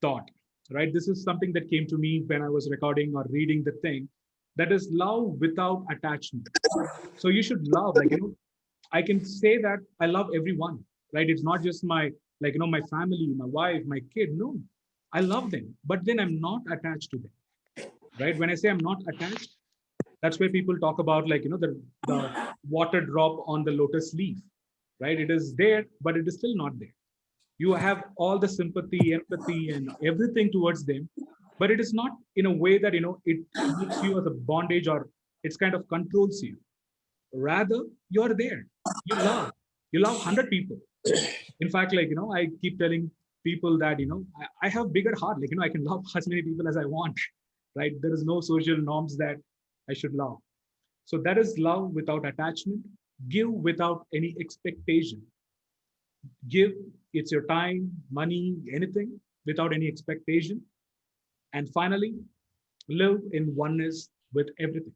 thought, right? This is something that came to me when I was recording or reading the thing. That is love without attachment. So you should love, I can say that I love everyone, right? It's not just my, my family, my wife, my kid. No, I love them, but then I'm not attached to them, right? When I say I'm not attached, that's where people talk about the water drop on the lotus leaf, right? It is there, but it is still not there. You have all the sympathy, empathy, and everything towards them, but it is not in a way that it makes you as a bondage, or it's kind of controls you. Rather, you're there. You love. You love 100 people. In fact, I keep telling people that I have bigger heart. I can love as many people as I want. Right? There is no social norms that I should love. So that is love without attachment. Give without any expectation. Give, it's your time, money, anything, without any expectation. And finally, live in oneness with everything.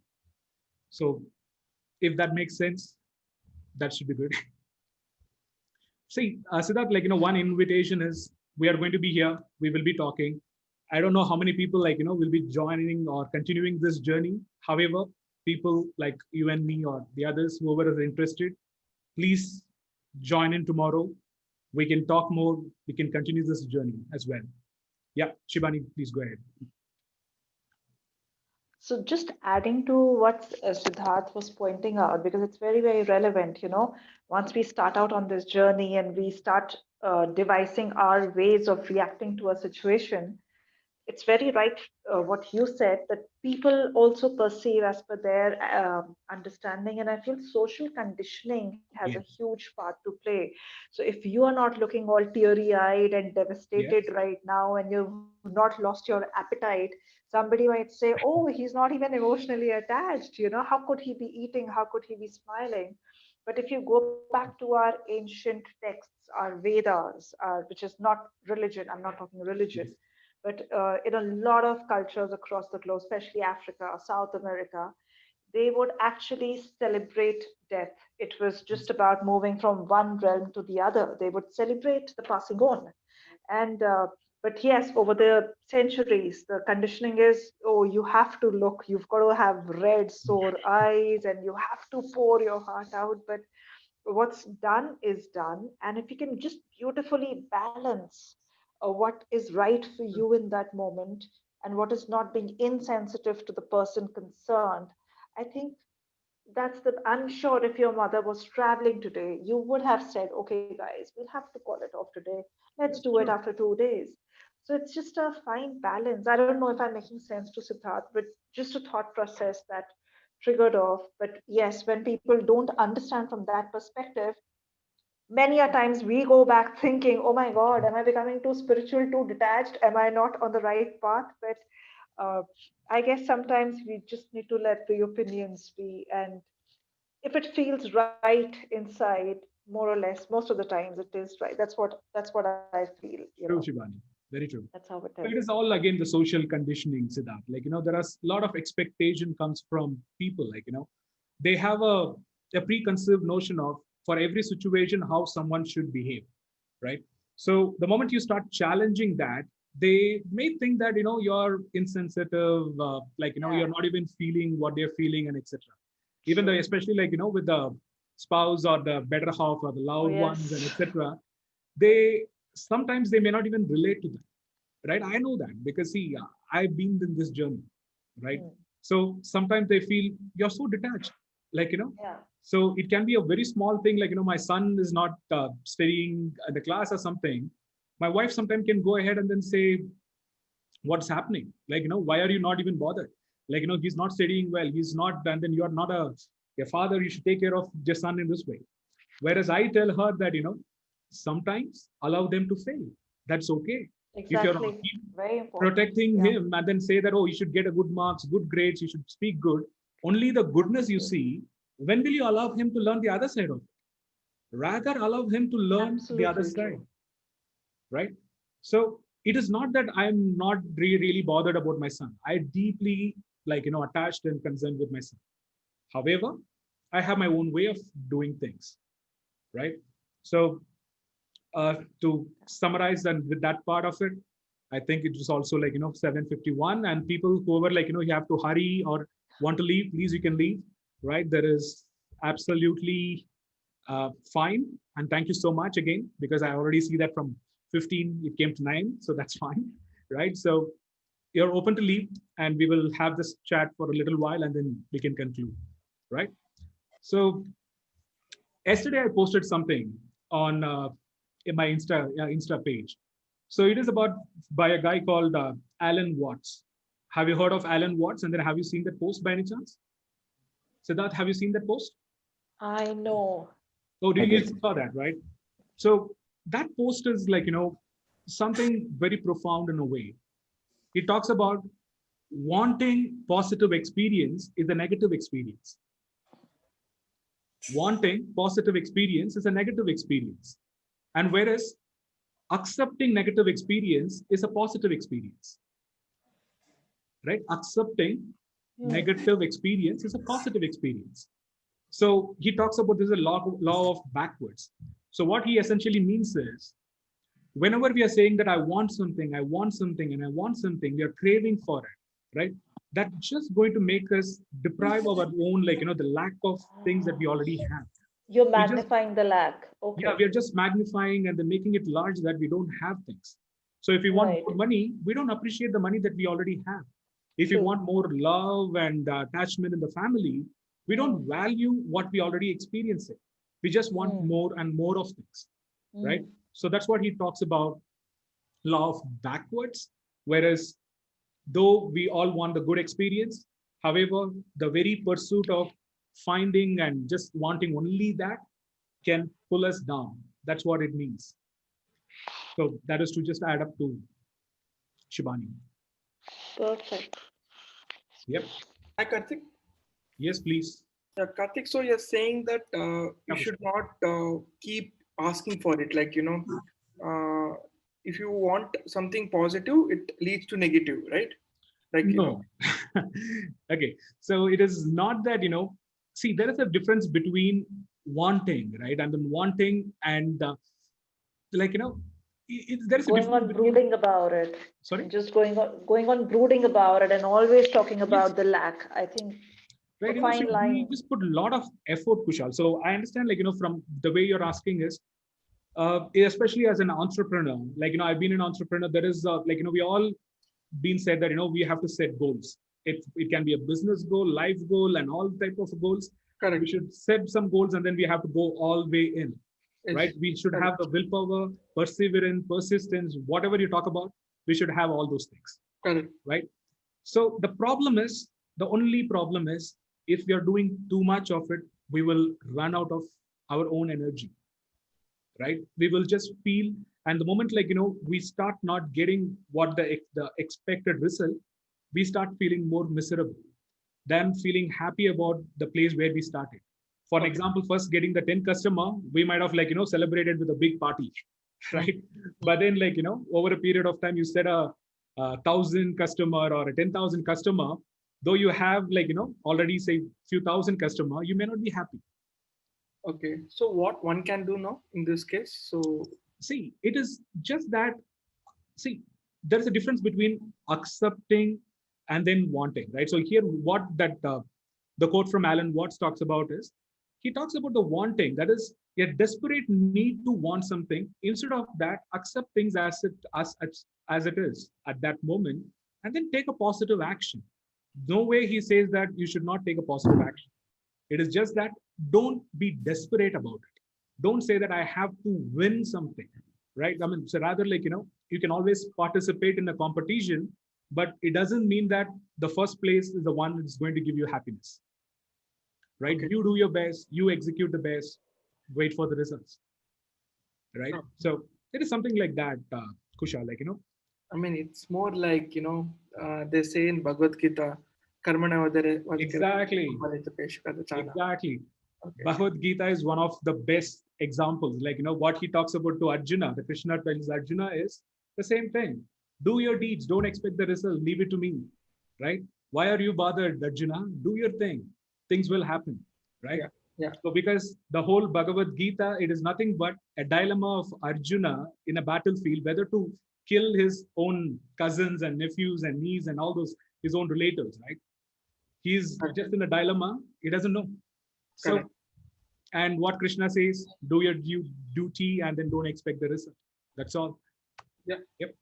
So if that makes sense, that should be good. See, Siddharth, one invitation is we are going to be here. We will be talking. I don't know how many people will be joining or continuing this journey. However, people like you and me or the others, whoever is interested, please join in tomorrow. We can talk more. We can continue this journey as well. Yeah, Shibani, please go ahead. So just adding to what Siddharth was pointing out, because it's very, very relevant, once we start out on this journey and we start devising our ways of reacting to a situation, it's very right what you said, that people also perceive as per their understanding. And I feel social conditioning has a Yeah. huge part to play. So if you are not looking all teary eyed and devastated Yes. right now, and you've not lost your appetite, somebody might say, oh, he's not even emotionally attached, how could he be eating, how could he be smiling? But if you go back to our ancient texts, our Vedas, which is not religion, I'm not talking religion, but in a lot of cultures across the globe, especially Africa, South America, they would actually celebrate death. It was just about moving from one realm to the other. They would celebrate the passing on. And but yes, over the centuries, the conditioning is, oh, you have to look, you've got to have red, sore eyes, and you have to pour your heart out. But what's done is done. And if you can just beautifully balance what is right for you in that moment and what is not being insensitive to the person concerned, I think that's the, I'm sure if your mother was traveling today, you would have said, okay, guys, we'll have to call it off today. Let's do it after 2 days. So it's just a fine balance. I don't know if I'm making sense to Siddharth, but just a thought process that triggered off. But yes, when people don't understand from that perspective, many a times we go back thinking, oh my God, am I becoming too spiritual, too detached? Am I not on the right path? But uh, I guess sometimes we just need to let the opinions be. And if it feels right inside, more or less, most of the times it is right. That's what I feel. True, Shibani. Very true. That's how it It is. is all again the social conditioning, Siddharth. There are a lot of expectation comes from people. They have a preconceived notion of for every situation how someone should behave, right? So the moment you start challenging that, they may think that you're insensitive, you're not even feeling what they're feeling, and etc. Even though, especially with the spouse or the better half or the Oh loved ones and yes. etc. They sometimes they may not even relate to that, right? I know that because see, I've been in this journey, right? Mm. So sometimes they feel you're so detached, like Yeah. so it can be a very small thing, my son is not studying at the class or something. My wife sometimes can go ahead and then say, what's happening? Why are you not even bothered? He's not studying well, he's not, and then you're not a father, you should take care of your son in this way. Whereas I tell her that, sometimes allow them to fail. That's okay. If you're Exactly. Very important. protecting Yeah. him and then say that, oh, you should get a good marks, good grades, you should speak good, only the goodness you see, when will you allow him to learn the other side of it? Rather, allow him to learn the other Absolutely side, true. right? So it is not that I'm not really bothered about my son. I deeply, attached and concerned with my son. However, I have my own way of doing things, right? So to summarize and with that part of it, I think it was also 7:51, and people whoever you have to hurry or want to leave, please you can leave, right? There is absolutely fine, and thank you so much again, because I already see that from 15 it came to 9, so that's fine, right? So you're open to leave, and we will have this chat for a little while, and then we can conclude, right? So yesterday I posted something on in my Insta page. So it is about by a guy called Alan Watts. Have you heard of Alan Watts? And then have you seen that post by any chance? Siddharth, have you seen that post? I know. Oh, I you did. saw that, right? So that post is like, something very profound in a way. It talks about wanting positive experience is a negative experience. Wanting positive experience is a negative experience. And whereas accepting negative experience is a positive experience, right? Accepting negative experience is a positive experience. So he talks about this is a law of backwards. So what he essentially means is, whenever we are saying that I want something, I want something, and I want something, we are craving for it, right? That's just going to make us deprive our own, the lack of things that we already have. You're We just, magnifying the lack. Okay. yeah, we are just magnifying and then making it large that we don't have things. So if we want Right. more money, we don't appreciate the money that we already have. If we True. want more love and attachment in the family, we don't value what we already experience. We just want more and more of things, right? So that's what he talks about, law of backwards. Whereas though we all want the good experience, however, the very pursuit of finding and just wanting only that can pull us down. That's what it means. So that is to just add up to Shibani. Perfect. Yep. Hi, Karthik. Yes, please. Karthik, so you're saying that you should not keep asking for it. Like, if you want something positive, it leads to negative, right? Like, no. Okay. So it is not that, see, there is a difference between wanting, right? And then wanting and there is a Going difference on between, brooding about it. sorry? Just going on brooding about it and always talking about the lack. I think right, a fine so line. we just put a lot of effort, Kushal. So I understand, from the way you're asking is, especially as an entrepreneur, I've been an entrepreneur. There is, we all been said that, we have to set goals. It can be a business goal, life goal, and all type of goals. Correct. We should set some goals and then we have to go all way in, Yes. right? We should have the willpower, perseverance, persistence, whatever you talk about, we should have all those things. Correct. Right? So the only problem is, if we are doing too much of it, we will run out of our own energy, right? We will just feel, and the moment we start not getting what the expected result, we start feeling more miserable than feeling happy about the place where we started. For an example, first getting the 10 customer, we might have celebrated with a big party, right? But then over a period of time, you set a 1,000 customer or a 10,000 customer, though you have already say few thousand customer, you may not be happy. Okay, so what one can do now in this case? So see, it is just that, see, there's a difference between accepting and then wanting, right? So here, what that the quote from Alan Watts talks about is, he talks about the wanting, that is a desperate need to want something. Instead of that, accept things as it is at that moment, and then take a positive action. No way he says that you should not take a positive action. It is just that, don't be desperate about it. Don't say that I have to win something, right? I mean, so rather you can always participate in a competition, but it doesn't mean that the first place is the one that's going to give you happiness, right? Okay. You do your best, you execute the best, wait for the results, right? Oh. So it is something like that, Kushal, I mean, it's more like, they say in Bhagavad Gita, Karmana Vadare. Exactly. Exactly. Okay. Bhagavad Gita is one of the best examples. What he talks about to Arjuna, the Krishna tells Arjuna is the same thing. Do your deeds, don't expect the result, leave it to me, right? Why are you bothered, Arjuna? Do your thing. Things will happen, right? Yeah. So because the whole Bhagavad Gita, it is nothing but a dilemma of Arjuna in a battlefield, whether to kill his own cousins and nephews and niece and all those, his own relatives, right? He's just in a dilemma. He doesn't know. So, correct. And what Krishna says, do your duty and then don't expect the result. That's all. Yeah. Yep.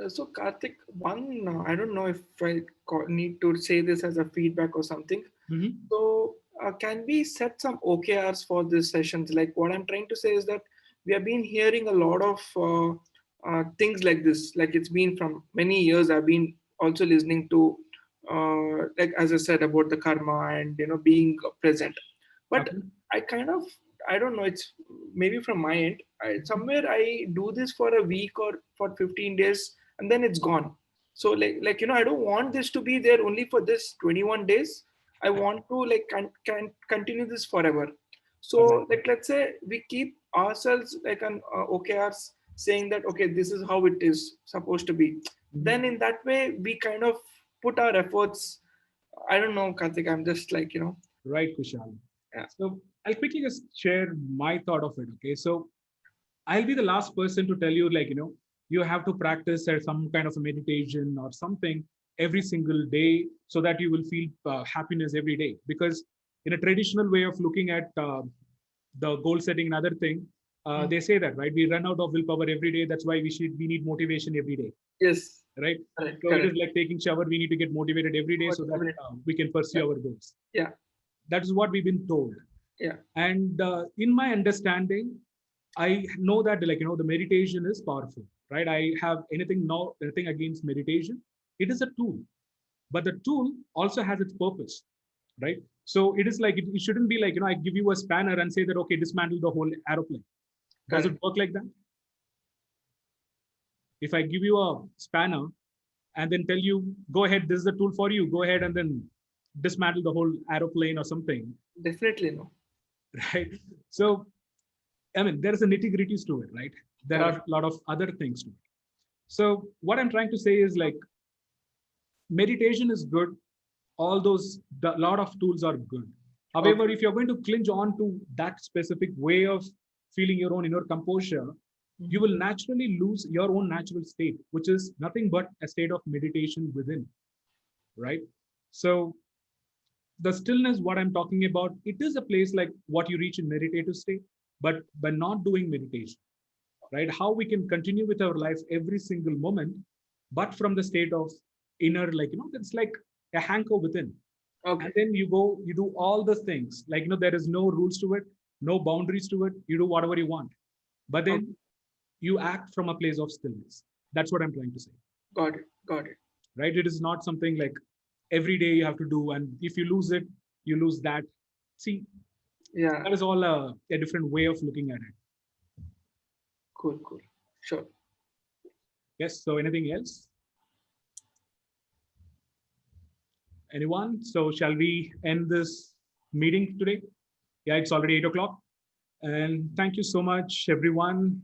So Karthik, I don't know if I need to say this as a feedback or something. Mm-hmm. So can we set some OKRs for these sessions? Like what I'm trying to say is that we have been hearing a lot of things like this. Like it's been from many years. I've been also listening to, like as I said, about the karma and being present. But Okay. I kind of, I don't know. It's maybe from my end. Somewhere I do this for a week or for 15 days, and then it's gone. So like I don't want this to be there only for this 21 days. I want to like can continue this forever. All right. So like let's say we keep ourselves like an OKRs saying that okay, this is how it is supposed to be. Then in that way we kind of put our efforts. I don't know, Karthik. I'm just like Right, Kushal. yeah. So I'll quickly just share my thought of it. Okay. So I'll be the last person to tell you, like, you have to practice some kind of a meditation or something every single day so that you will feel happiness every day. Because in a traditional way of looking at the goal setting and other thing, they say that, right? We run out of willpower every day. That's why we need motivation every day, Yes. right? Correct. So it is like taking shower. We need to get motivated every day so that we can pursue our goals. Yeah. That is what we've been told. Yeah. And in my understanding, I know that the meditation is powerful, right? I have nothing against meditation. It is a tool, but the tool also has its purpose, right? So it is like it shouldn't be like I give you a spanner and say that okay, dismantle the whole aeroplane. Does it work like that? If I give you a spanner and then tell you go ahead, this is the tool for you, go ahead and then dismantle the whole aeroplane or something, Definitely no. right? So I mean, there is a nitty-gritties to it, right? There are a lot of other things to it. So what I'm trying to say is like meditation is good. All those, the lot of tools are good. However, if you're going to clinch on to that specific way of feeling your own inner composure, you will naturally lose your own natural state, which is nothing but a state of meditation within, right? So the stillness, what I'm talking about, it is a place like what you reach in meditative state, but by not doing meditation, right? How we can continue with our life every single moment, but from the state of inner, like, it's like a hanker within. Okay. And then you do all the things, like, there is no rules to it, no boundaries to it. You do whatever you want, but then you act from a place of stillness. That's what I'm trying to say. Got it. Got it. Right? It is not something like every day you have to do, and if you lose it, you lose that. See, yeah, that is all a different way of looking at it. Cool. Sure. Yes. So anything else? Anyone? So shall we end this meeting today? Yeah, it's already 8 o'clock. And thank you so much, everyone.